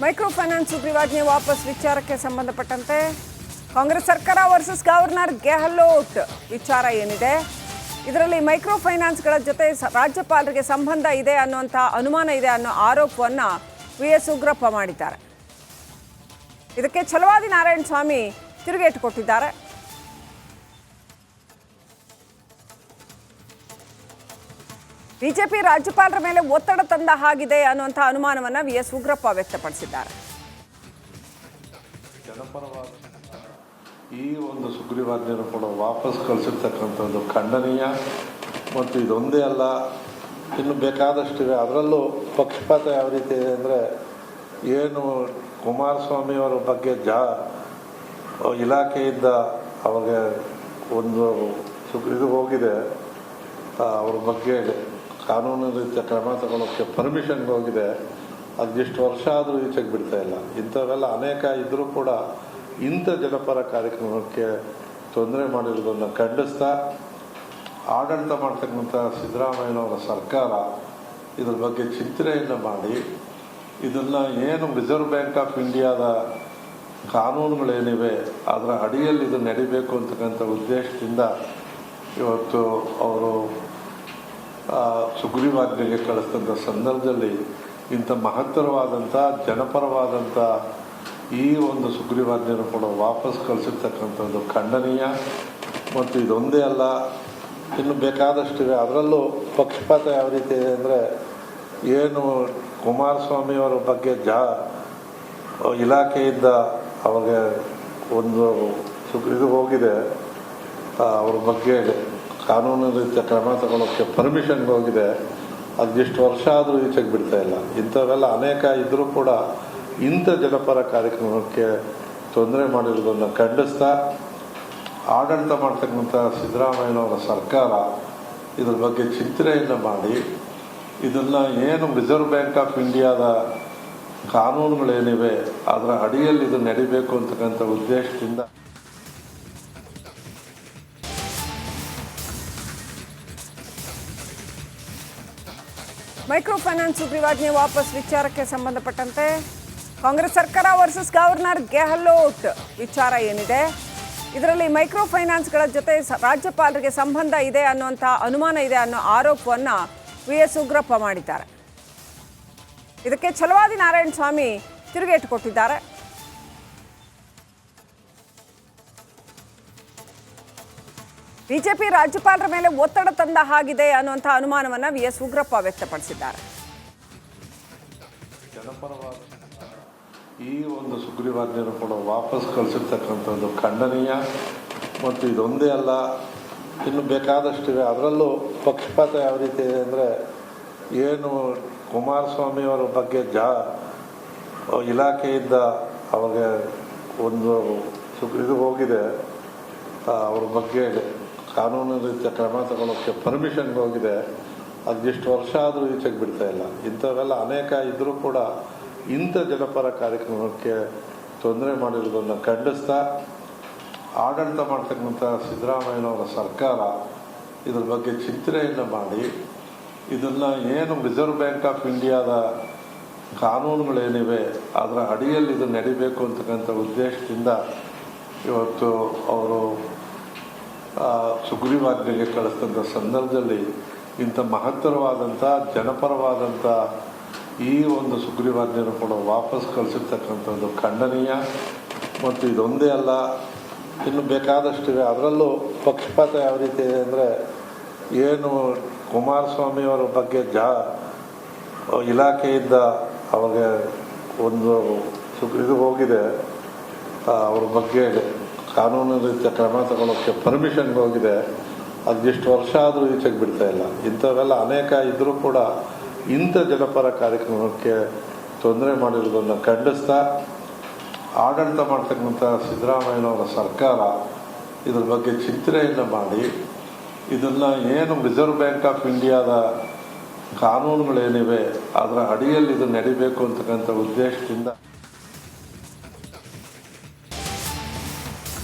Micro finance ಸುಗ್ರೀವಾಜ್ಞೆ ವಾಪಸ್ ವಿಚಾರಕ್ಕೆ ಸಂಬಂಧಪಟ್ಟಂತೆ ಕಾಂಗ್ರೆಸ್ ಸರ್ಕಾರ ವರ್ಸಸ್ ಗವರ್ನರ್ ಗೆಹ್ಲೋಟ್ ವಿಚಾರ ಏನಿದೆ, ಇದರಲ್ಲಿ ಮೈಕ್ರೋ ಫೈನಾನ್ಸ್ಗಳ ಜೊತೆ ರಾಜ್ಯಪಾಲರಿಗೆ ಸಂಬಂಧ ಇದೆ ಅನ್ನುವಂಥ ಅನುಮಾನ ಇದೆ ಅನ್ನೋ ಆರೋಪವನ್ನು ವಿ.ಎಸ್. ಉಗ್ರಪ್ಪ ಮಾಡಿದ್ದಾರೆ. ಇದಕ್ಕೆ ಛಲವಾದಿ ನಾರಾಯಣ ಸ್ವಾಮಿ ತಿರುಗೇಟು ಕೊಟ್ಟಿದ್ದಾರೆ. ಬಿಜೆಪಿ ರಾಜ್ಯಪಾಲರ ಮೇಲೆ ಒತ್ತಡ ತಂದ ಹಾಗಿದೆ ಅನ್ನುವಂಥ ಅನುಮಾನವನ್ನು ವಿ.ಎಸ್. ಉಗ್ರಪ್ಪ ವ್ಯಕ್ತಪಡಿಸಿದ್ದಾರೆ. ಜನಪರವಾದ ಈ ಒಂದು ಸುಗ್ರೀವಾಜ್ಞೆಯನ್ನು ಕೂಡ ವಾಪಸ್ ಕಳಿಸಿರ್ತಕ್ಕಂಥದ್ದು ಖಂಡನೀಯ. ಮತ್ತು ಇದೊಂದೇ ಅಲ್ಲ, ಇನ್ನು ಬೇಕಾದಷ್ಟಿವೆ. ಅದರಲ್ಲೂ ಪಕ್ಷಪಾತ ಯಾವ ರೀತಿ ಇದೆ ಅಂದರೆ, ಏನು ಕುಮಾರಸ್ವಾಮಿಯವರ ಬಗ್ಗೆ ಇಲಾಖೆಯಿಂದ ಅವ್ರಿಗೆ ಒಂದು ಇದು ಹೋಗಿದೆ, ಅವ್ರ ಬಗ್ಗೆ ಕಾನೂನು ರೀತಿಯ ಕ್ರಮ ತಗೊಳ್ಳೋಕ್ಕೆ ಪರ್ಮಿಷನ್ಗೆ ಹೋಗಿದೆ. ಅದೆಷ್ಟು ವರ್ಷ ಆದರೂ ಈಚೆಗೆ ಬಿಡ್ತಾ ಇಲ್ಲ. ಇಂಥವೆಲ್ಲ ಅನೇಕ ಇದ್ದರೂ ಕೂಡ ಇಂಥ ಜನಪರ ಕಾರ್ಯಕ್ರಮಕ್ಕೆ ತೊಂದರೆ ಮಾಡಿರೋದನ್ನು ಖಂಡಿಸ್ತಾ, ಆಡಳಿತ ಮಾಡ್ತಕ್ಕಂಥ ಸಿದ್ದರಾಮಯ್ಯನವರ ಸರ್ಕಾರ ಇದ್ರ ಬಗ್ಗೆ ಚಿಂತನೆಯನ್ನು ಮಾಡಿ, ಇದನ್ನು ಏನು ರಿಸರ್ವ್ ಬ್ಯಾಂಕ್ ಆಫ್ ಇಂಡಿಯಾದ ಕಾನೂನುಗಳೇನಿವೆ ಅದರ ಅಡಿಯಲ್ಲಿ ಇದು ನಡಿಬೇಕು ಅಂತಕ್ಕಂಥ ಉದ್ದೇಶದಿಂದ ಇವತ್ತು ಅವರು ಸುಗ್ರೀವಾಜ್ಞೆಗೆ ಕಳಿಸಿದಂಥ ಸಂದರ್ಭದಲ್ಲಿ ಇಂಥ ಮಹತ್ತರವಾದಂಥ ಜನಪರವಾದಂಥ ಈ ಒಂದು ಸುಗ್ರೀವಾಜ್ಞೆಯನ್ನು ಕೂಡ ವಾಪಸ್ ಕಳಿಸಿರ್ತಕ್ಕಂಥದ್ದು ಖಂಡನೀಯ. ಮತ್ತು ಇದೊಂದೇ ಅಲ್ಲ, ಇನ್ನು ಬೇಕಾದಷ್ಟಿವೆ. ಅದರಲ್ಲೂ ಪಕ್ಷಪಾತ ಯಾವ ರೀತಿ ಇದೆ ಅಂದರೆ, ಏನು ಕುಮಾರಸ್ವಾಮಿಯವರ ಬಗ್ಗೆ ಇಲಾಖೆಯಿಂದ ಅವ್ರಿಗೆ ಒಂದು ಇದು ಹೋಗಿದೆ, ಅವ್ರ ಬಗ್ಗೆ ಕಾನೂನು ರೀತಿಯ ಕ್ರಮ ತಗೊಳ್ಳೋಕ್ಕೆ ಪರ್ಮಿಷನ್ಗೆ ಹೋಗಿದೆ. ಅದೆಷ್ಟು ವರ್ಷ ಆದರೂ ಈಚೆಗೆ ಬಿಡ್ತಾ ಇಲ್ಲ. ಇಂಥವೆಲ್ಲ ಅನೇಕ ಇದ್ದರೂ ಕೂಡ ಇಂಥ ಜನಪರ ಕಾರ್ಯಕ್ರಮಕ್ಕೆ ತೊಂದರೆ ಮಾಡಿರೋದನ್ನು ಖಂಡಿಸ್ತಾ, ಆಡಳಿತ ಮಾಡ್ತಕ್ಕಂಥ ಸಿದ್ದರಾಮಯ್ಯನವರ ಸರ್ಕಾರ ಇದ್ರ ಬಗ್ಗೆ ಚಿಂತನೆಯನ್ನು ಮಾಡಿ, ಇದನ್ನು ಏನು ರಿಸರ್ವ್ ಬ್ಯಾಂಕ್ ಆಫ್ ಇಂಡಿಯಾದ ಕಾನೂನುಗಳೇನಿವೆ ಅದರ ಅಡಿಯಲ್ಲಿ ಇದು ನಡಿಬೇಕು ಅಂತಕ್ಕಂಥ ಉದ್ದೇಶದಿಂದ ಮೈಕ್ರೋ ಫೈನಾನ್ಸ್ ಸುಗ್ರೀವಾಜ್ಞೆ ವಾಪಸ್ ವಿಚಾರಕ್ಕೆ ಸಂಬಂಧಪಟ್ಟಂತೆ ಕಾಂಗ್ರೆಸ್ ಸರ್ಕಾರ ವರ್ಸಸ್ ಗವರ್ನರ್ ಗೆಹ್ಲೋಟ್ ವಿಚಾರ ಏನಿದೆ, ಇದರಲ್ಲಿ ಮೈಕ್ರೋ ಫೈನಾನ್ಸ್ಗಳ ಜೊತೆ ರಾಜ್ಯಪಾಲರಿಗೆ ಸಂಬಂಧ ಇದೆ ಅನ್ನುವಂಥ ಅನುಮಾನ ಇದೆ ಅನ್ನೋ ಆರೋಪವನ್ನು ವಿ.ಎಸ್. ಉಗ್ರಪ್ಪ ಮಾಡಿದ್ದಾರೆ. ಇದಕ್ಕೆ ಛಲವಾದಿ ನಾರಾಯಣ ಸ್ವಾಮಿ ತಿರುಗೇಟು ಕೊಟ್ಟಿದ್ದಾರೆ. ಬಿಜೆಪಿ ರಾಜ್ಯಪಾಲರ ಮೇಲೆ ಒತ್ತಡ ತಂದ ಹಾಗಿದೆ ಅನ್ನುವಂಥ ಅನುಮಾನವನ್ನು ವಿ.ಎಸ್. ಉಗ್ರಪ್ಪ ವ್ಯಕ್ತಪಡಿಸಿದ್ದಾರೆ. ಜನಪರವಾದ ಈ ಒಂದು ಸುಗ್ರೀವಾಜ್ಞೆಯನ್ನು ಕೂಡ ವಾಪಸ್ ಕಳಿಸಿರ್ತಕ್ಕಂಥದ್ದು ಖಂಡನೀಯ. ಮತ್ತು ಇದೊಂದೇ ಅಲ್ಲ, ಇನ್ನು ಬೇಕಾದಷ್ಟಿವೆ. ಅದರಲ್ಲೂ ಪಕ್ಷಪಾತ ಯಾವ ರೀತಿ ಇದೆ ಅಂದರೆ, ಏನು ಕುಮಾರಸ್ವಾಮಿಯವರ ಬಗ್ಗೆ ಇಲಾಖೆಯಿಂದ ಅವ್ರಿಗೆ ಒಂದು ಇದು ಹೋಗಿದೆ, ಅವ್ರ ಬಗ್ಗೆ ಕಾನೂನು ರೀತಿಯ ಕ್ರಮ ತಗೊಳ್ಳೋಕ್ಕೆ ಪರ್ಮಿಷನ್ಗೆ ಹೋಗಿದೆ. ಅದೆಷ್ಟು ವರ್ಷ ಆದರೂ ಈಚೆಗೆ ಬಿಡ್ತಾ ಇಲ್ಲ. ಇಂಥವೆಲ್ಲ ಅನೇಕ ಇದ್ದರೂ ಕೂಡ ಇಂಥ ಜನಪರ ಕಾರ್ಯಕ್ರಮಕ್ಕೆ ತೊಂದರೆ ಮಾಡಿರೋದನ್ನು ಖಂಡಿಸ್ತಾ, ಆಡಳಿತ ಮಾಡ್ತಕ್ಕಂಥ ಸಿದ್ದರಾಮಯ್ಯನವರ ಸರ್ಕಾರ ಇದ್ರ ಬಗ್ಗೆ ಚಿಂತನೆಯನ್ನು ಮಾಡಿ, ಇದನ್ನು ಏನು ರಿಸರ್ವ್ ಬ್ಯಾಂಕ್ ಆಫ್ ಇಂಡಿಯಾದ ಕಾನೂನುಗಳೇನಿವೆ ಅದರ ಅಡಿಯಲ್ಲಿ ಇದು ನಡಿಬೇಕು ಅಂತಕ್ಕಂಥ ಉದ್ದೇಶದಿಂದ ಇವತ್ತು ಅವರು ಸುಗ್ರೀವಾಜ್ಞೆಗೆ ಕಳಿಸಿದಂಥ ಸಂದರ್ಭದಲ್ಲಿ ಇಂಥ ಮಹತ್ತರವಾದಂಥ ಜನಪರವಾದಂಥ ಈ ಒಂದು ಸುಗ್ರೀವಾಜ್ಞೆಯನ್ನು ಕೂಡ ವಾಪಸ್ ಕಳಿಸಿರ್ತಕ್ಕಂಥದ್ದು ಖಂಡನೀಯ. ಮತ್ತು ಇದೊಂದೇ ಅಲ್ಲ, ಇನ್ನು ಬೇಕಾದಷ್ಟಿವೆ. ಅದರಲ್ಲೂ ಪಕ್ಷಪಾತ ಯಾವ ರೀತಿ ಇದೆ ಅಂದರೆ, ಏನು ಕುಮಾರಸ್ವಾಮಿಯವರ ಬಗ್ಗೆ ಇಲಾಖೆಯಿಂದ ಅವ್ರಿಗೆ ಒಂದು ಇದು ಹೋಗಿದೆ, ಅವ್ರ ಬಗ್ಗೆ ಕಾನೂನು ರೀತಿಯ ಕ್ರಮ ತಗೊಳ್ಳೋಕ್ಕೆ ಪರ್ಮಿಷನ್ಗೆ ಹೋಗಿದೆ. ಅದೆಷ್ಟು ವರ್ಷ ಆದರೂ ಈಚೆಗೆ ಬಿಡ್ತಾ ಇಲ್ಲ. ಇಂಥವೆಲ್ಲ ಅನೇಕ ಇದ್ದರೂ ಕೂಡ ಇಂಥ ಜನಪರ ಕಾರ್ಯಕ್ರಮಕ್ಕೆ ತೊಂದರೆ ಮಾಡಿರೋದನ್ನು ಖಂಡಿಸ್ತಾ, ಆಡಳಿತ ಮಾಡ್ತಕ್ಕಂಥ ಸಿದ್ದರಾಮಯ್ಯನವರ ಸರ್ಕಾರ ಇದ್ರ ಬಗ್ಗೆ ಚಿಂತನೆಯನ್ನು ಮಾಡಿ, ಇದನ್ನು ಏನು ರಿಸರ್ವ್ ಬ್ಯಾಂಕ್ ಆಫ್ ಇಂಡಿಯಾದ ಕಾನೂನುಗಳೇನಿವೆ ಅದರ ಅಡಿಯಲ್ಲಿ ಇದು ನಡಿಬೇಕು ಅಂತಕ್ಕಂಥ ಉದ್ದೇಶದಿಂದ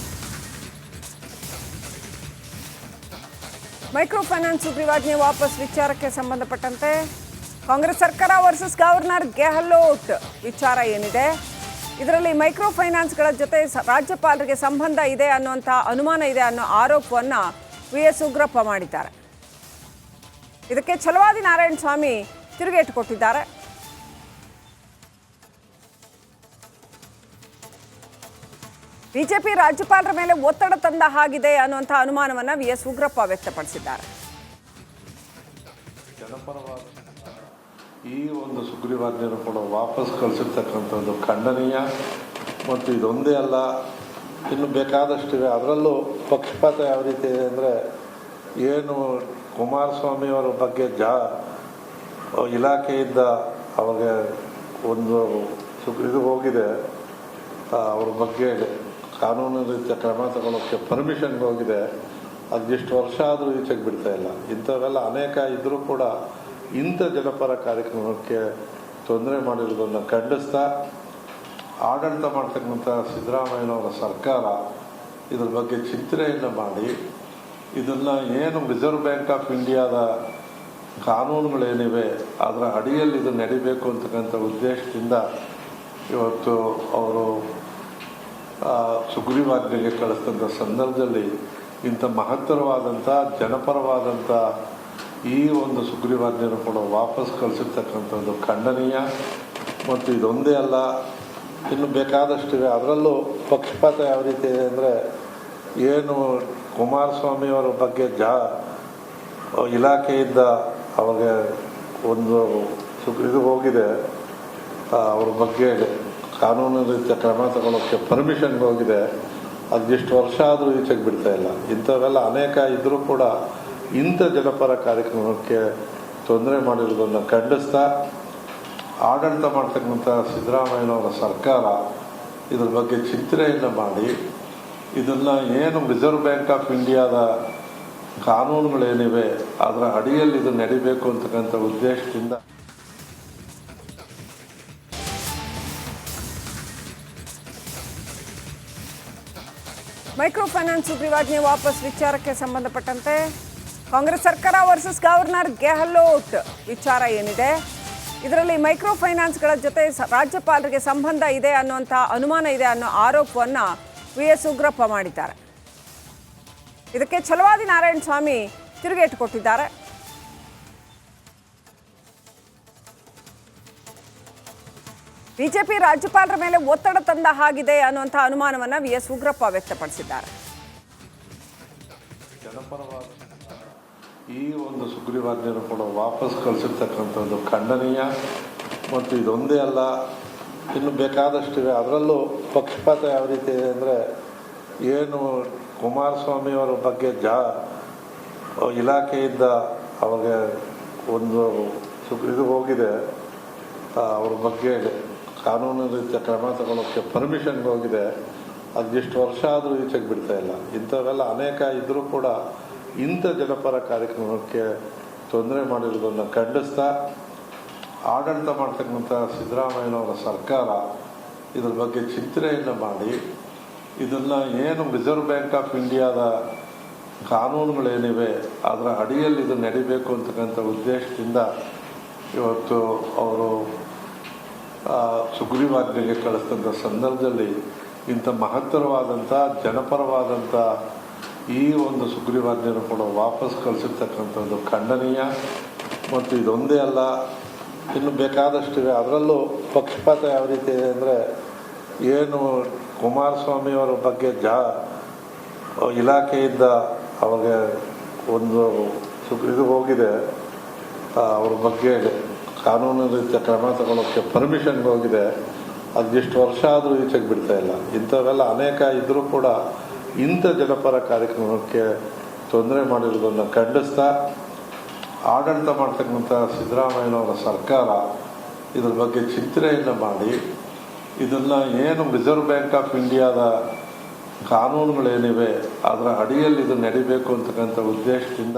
ಮೈಕ್ರೋ ಫೈನಾನ್ಸ್ ಸುಗ್ರೀವಾಜ್ಞೆ ವಾಪಸ್ ವಿಚಾರಕ್ಕೆ ಸಂಬಂಧಪಟ್ಟಂತೆ ಕಾಂಗ್ರೆಸ್ ಸರ್ಕಾರ ವರ್ಸಸ್ ಗವರ್ನರ್ ಗೆಹ್ಲೋಟ್ ವಿಚಾರ ಏನಿದೆ, ಇದರಲ್ಲಿ ಮೈಕ್ರೋ ಫೈನಾನ್ಸ್ಗಳ ಜೊತೆ ರಾಜ್ಯಪಾಲರಿಗೆ ಸಂಬಂಧ ಇದೆ ಅನ್ನುವಂಥ ಅನುಮಾನ ಇದೆ ಅನ್ನೋ ಆರೋಪವನ್ನು ವಿ.ಎಸ್. ಉಗ್ರಪ್ಪ ಮಾಡಿದ್ದಾರೆ. ಇದಕ್ಕೆ ಛಲವಾದಿ ನಾರಾಯಣ ಸ್ವಾಮಿ ತಿರುಗೇಟು ಕೊಟ್ಟಿದ್ದಾರೆ. ಬಿಜೆಪಿ ರಾಜ್ಯಪಾಲರ ಮೇಲೆ ಒತ್ತಡ ತಂದ ಹಾಗಿದೆ ಅನ್ನುವಂಥ ಅನುಮಾನವನ್ನು ವಿ.ಎಸ್. ಉಗ್ರಪ್ಪ ವ್ಯಕ್ತಪಡಿಸಿದ್ದಾರೆ. ಜನಪರವಾದ ಈ ಒಂದು ಸುಗ್ರೀವಾಜ್ಞೆಯನ್ನು ಕೂಡ ವಾಪಸ್ ಕಳಿಸಿರ್ತಕ್ಕಂಥದ್ದು ಖಂಡನೀಯ. ಮತ್ತು ಇದೊಂದೇ ಅಲ್ಲ, ಇನ್ನು ಬೇಕಾದಷ್ಟಿವೆ. ಅದರಲ್ಲೂ ಪಕ್ಷಪಾತ ಯಾವ ರೀತಿ ಇದೆ ಅಂದರೆ, ಏನು ಕುಮಾರಸ್ವಾಮಿ ಅವರ ಬಗ್ಗೆ ಇಲಾಖೆಯಿಂದ ಅವಾಗ ಒಂದು ಇದು ಹೋಗಿದೆ, ಅವ್ರ ಬಗ್ಗೆ ಕಾನೂನು ರೀತಿಯ ಕ್ರಮ ತಗೊಳ್ಳೋಕ್ಕೆ ಪರ್ಮಿಷನ್ಗೆ ಹೋಗಿದೆ. ಅದೆಷ್ಟು ವರ್ಷ ಆದರೂ ಈಚೆಗೆ ಬಿಡ್ತಾ ಇಲ್ಲ. ಇಂಥವೆಲ್ಲ ಅನೇಕ ಇದ್ದರೂ ಕೂಡ ಇಂಥ ಜನಪರ ಕಾರ್ಯಕ್ರಮಕ್ಕೆ ತೊಂದರೆ ಮಾಡಿರೋದನ್ನು ಖಂಡಿಸ್ತಾ ಆಡಳಿತ ಮಾಡ್ತಕ್ಕಂಥ ಸಿದ್ದರಾಮಯ್ಯನವರ ಸರ್ಕಾರ ಇದ್ರ ಬಗ್ಗೆ ಚಿಂತನೆಯನ್ನು ಮಾಡಿ ಇದನ್ನು ಏನು ರಿಸರ್ವ್ ಬ್ಯಾಂಕ್ ಆಫ್ ಇಂಡಿಯಾದ ಕಾನೂನುಗಳೇನಿವೆ ಅದರ ಅಡಿಯಲ್ಲಿ ಇದು ನಡಿಬೇಕು ಅಂತಕ್ಕಂಥ ಉದ್ದೇಶದಿಂದ ಇವತ್ತು ಅವರು ಸುಗ್ರೀವಾಜ್ಞೆಗೆ ಕಳಿಸಿದಂಥ ಸಂದರ್ಭದಲ್ಲಿ ಇಂಥ ಮಹತ್ತರವಾದಂಥ ಜನಪರವಾದಂಥ ಈ ಒಂದು ಸುಗ್ರೀವಾಜ್ಞೆಯನ್ನು ಕೂಡ ವಾಪಸ್ ಕಳಿಸಿರ್ತಕ್ಕಂಥದ್ದು ಖಂಡನೀಯ. ಮತ್ತು ಇದೊಂದೇ ಅಲ್ಲ, ಇನ್ನು ಬೇಕಾದಷ್ಟಿವೆ. ಅದರಲ್ಲೂ ಪಕ್ಷಪಾತ ಯಾವ ರೀತಿ ಇದೆ ಅಂದರೆ, ಏನು ಕುಮಾರಸ್ವಾಮಿ ಅವರ ಬಗ್ಗೆ ಇಲಾಖೆಯಿಂದ ಅವಾಗ ಒಂದು ಇದು ಹೋಗಿದೆ, ಅವ್ರ ಬಗ್ಗೆ ಕಾನೂನು ರೀತಿಯ ಕ್ರಮ ತಗೊಳ್ಳೋಕ್ಕೆ ಪರ್ಮಿಷನ್ಗೆ ಹೋಗಿದೆ. ಅದೆಷ್ಟು ವರ್ಷ ಆದರೂ ಈಚೆಗೆ ಬಿಡ್ತಾ ಇಲ್ಲ. ಇಂಥವೆಲ್ಲ ಅನೇಕ ಇದ್ದರೂ ಕೂಡ ಇಂಥ ಜನಪರ ಕಾರ್ಯಕ್ರಮಕ್ಕೆ ತೊಂದರೆ ಮಾಡಿರೋದನ್ನು ಖಂಡಿಸ್ತಾ ಆಡಳಿತ ಮಾಡ್ತಕ್ಕಂಥ ಸಿದ್ದರಾಮಯ್ಯನವರ ಸರ್ಕಾರ ಇದ್ರ ಬಗ್ಗೆ ಚಿಂತನೆಯನ್ನು ಮಾಡಿ ಇದನ್ನು ಏನು ರಿಸರ್ವ್ ಬ್ಯಾಂಕ್ ಆಫ್ ಇಂಡಿಯಾದ ಕಾನೂನುಗಳೇನಿವೆ ಅದರ ಅಡಿಯಲ್ಲಿ ಇದು ನಡಿಬೇಕು ಅಂತಕ್ಕಂಥ ಉದ್ದೇಶದಿಂದ ಮೈಕ್ರೋ ಫೈನಾನ್ಸ್ ಸುಗ್ರೀವಾಜ್ಞೆ ವಾಪಸ್ ವಿಚಾರಕ್ಕೆ ಸಂಬಂಧಪಟ್ಟಂತೆ ಕಾಂಗ್ರೆಸ್ ಸರ್ಕಾರ ವರ್ಸಸ್ ಗವರ್ನರ್ ಗೆಹ್ಲೋಟ್ ವಿಚಾರ ಏನಿದೆ, ಇದರಲ್ಲಿ ಮೈಕ್ರೋ ಫೈನಾನ್ಸ್ಗಳ ಜೊತೆ ರಾಜ್ಯಪಾಲರಿಗೆ ಸಂಬಂಧ ಇದೆ ಅನ್ನುವಂಥ ಅನುಮಾನ ಇದೆ ಅನ್ನೋ ಆರೋಪವನ್ನು ವಿ.ಎಸ್. ಉಗ್ರಪ್ಪ ಮಾಡಿದ್ದಾರೆ. ಇದಕ್ಕೆ ಛಲವಾದಿ ನಾರಾಯಣ ಸ್ವಾಮಿ ತಿರುಗೇಟು ಕೊಟ್ಟಿದ್ದಾರೆ. ಬಿಜೆಪಿ ರಾಜ್ಯಪಾಲರ ಮೇಲೆ ಒತ್ತಡ ತಂದ ಹಾಗಿದೆ ಅನ್ನುವಂಥ ಅನುಮಾನವನ್ನು ವಿ.ಎಸ್. ಉಗ್ರಪ್ಪ ವ್ಯಕ್ತಪಡಿಸಿದ್ದಾರೆ. ಜನಪರವಾದ ಈ ಒಂದು ಸುಗ್ರೀವಾಜ್ಞೆಯನ್ನು ಕೂಡ ವಾಪಸ್ ಕಳಿಸಿರ್ತಕ್ಕಂಥದ್ದು ಖಂಡನೀಯ. ಮತ್ತು ಇದೊಂದೇ ಅಲ್ಲ, ಇನ್ನು ಬೇಕಾದಷ್ಟಿವೆ. ಅದರಲ್ಲೂ ಪಕ್ಷಪಾತ ಯಾವ ರೀತಿ ಇದೆ ಅಂದರೆ, ಏನು ಕುಮಾರಸ್ವಾಮಿ ಅವರ ಬಗ್ಗೆ ಇಲಾಖೆಯಿಂದ ಅವಾಗ ಒಂದು ಇದು ಹೋಗಿದೆ, ಅವ್ರ ಬಗ್ಗೆ ಕಾನೂನು ರೀತಿಯ ಕ್ರಮ ತಗೊಳ್ಳೋಕ್ಕೆ ಪರ್ಮಿಷನ್ಗೆ ಹೋಗಿದೆ. ಅದೆಷ್ಟು ವರ್ಷ ಆದರೂ ಈಚೆಗೆ ಬಿಡ್ತಾ ಇಲ್ಲ. ಇಂಥವೆಲ್ಲ ಅನೇಕ ಇದ್ದರೂ ಕೂಡ ಇಂಥ ಜನಪರ ಕಾರ್ಯಕ್ರಮಕ್ಕೆ ತೊಂದರೆ ಮಾಡಿರೋದನ್ನು ಖಂಡಿಸ್ತಾ ಆಡಳಿತ ಮಾಡ್ತಕ್ಕಂಥ ಸಿದ್ದರಾಮಯ್ಯನವರ ಸರ್ಕಾರ ಇದ್ರ ಬಗ್ಗೆ ಚಿಂತನೆಯನ್ನು ಮಾಡಿ ಇದನ್ನು ಏನು ರಿಸರ್ವ್ ಬ್ಯಾಂಕ್ ಆಫ್ ಇಂಡಿಯಾದ ಕಾನೂನುಗಳೇನಿವೆ ಅದರ ಅಡಿಯಲ್ಲಿ ಇದು ನಡಿಬೇಕು ಅಂತಕ್ಕಂಥ ಉದ್ದೇಶದಿಂದ ಇವತ್ತು ಅವರು ಸುಗ್ರೀವಾಜ್ಞೆಗೆ ಕಳಿಸಿದಂಥ ಸಂದರ್ಭದಲ್ಲಿ ಇಂಥ ಮಹತ್ತರವಾದಂಥ ಜನಪರವಾದಂಥ ಈ ಒಂದು ಸುಗ್ರೀವಾಜ್ಞೆಯನ್ನು ಕೂಡ ವಾಪಸ್ ಕಳಿಸಿರ್ತಕ್ಕಂಥದ್ದು ಖಂಡನೀಯ. ಮತ್ತು ಇದೊಂದೇ ಅಲ್ಲ, ಇನ್ನು ಬೇಕಾದಷ್ಟಿವೆ. ಅದರಲ್ಲೂ ಪಕ್ಷಪಾತ ಯಾವ ರೀತಿ ಇದೆ ಅಂದರೆ, ಏನು ಕುಮಾರಸ್ವಾಮಿ ಅವರ ಬಗ್ಗೆ ಇಲಾಖೆಯಿಂದ ಅವಾಗ ಒಂದು ಇದು ಹೋಗಿದೆ, ಅವ್ರ ಬಗ್ಗೆ ಕಾನೂನು ರೀತಿಯ ಕ್ರಮ ತಗೊಳ್ಳೋಕ್ಕೆ ಪರ್ಮಿಷನ್ಗೆ ಹೋಗಿದೆ. ಅದೆಷ್ಟು ವರ್ಷ ಆದರೂ ಈಚೆಗೆ ಬಿಡ್ತಾ ಇಲ್ಲ. ಇಂಥವೆಲ್ಲ ಅನೇಕ ಇದ್ದರೂ ಕೂಡ ಇಂಥ ಜನಪರ ಕಾರ್ಯಕ್ರಮಕ್ಕೆ ತೊಂದರೆ ಮಾಡಿರೋದನ್ನು ಖಂಡಿಸ್ತಾ ಆಡಳಿತ ಮಾಡ್ತಕ್ಕಂಥ ಸಿದ್ದರಾಮಯ್ಯನವರ ಸರ್ಕಾರ ಇದ್ರ ಬಗ್ಗೆ ಚಿಂತನೆಯನ್ನು ಮಾಡಿ ಇದನ್ನು ಏನು ರಿಸರ್ವ್ ಬ್ಯಾಂಕ್ ಆಫ್ ಇಂಡಿಯಾದ ಕಾನೂನುಗಳೇನಿವೆ ಅದರ ಅಡಿಯಲ್ಲಿ ಇದು ನಡಿಬೇಕು ಅಂತಕ್ಕಂಥ ಉದ್ದೇಶದಿಂದ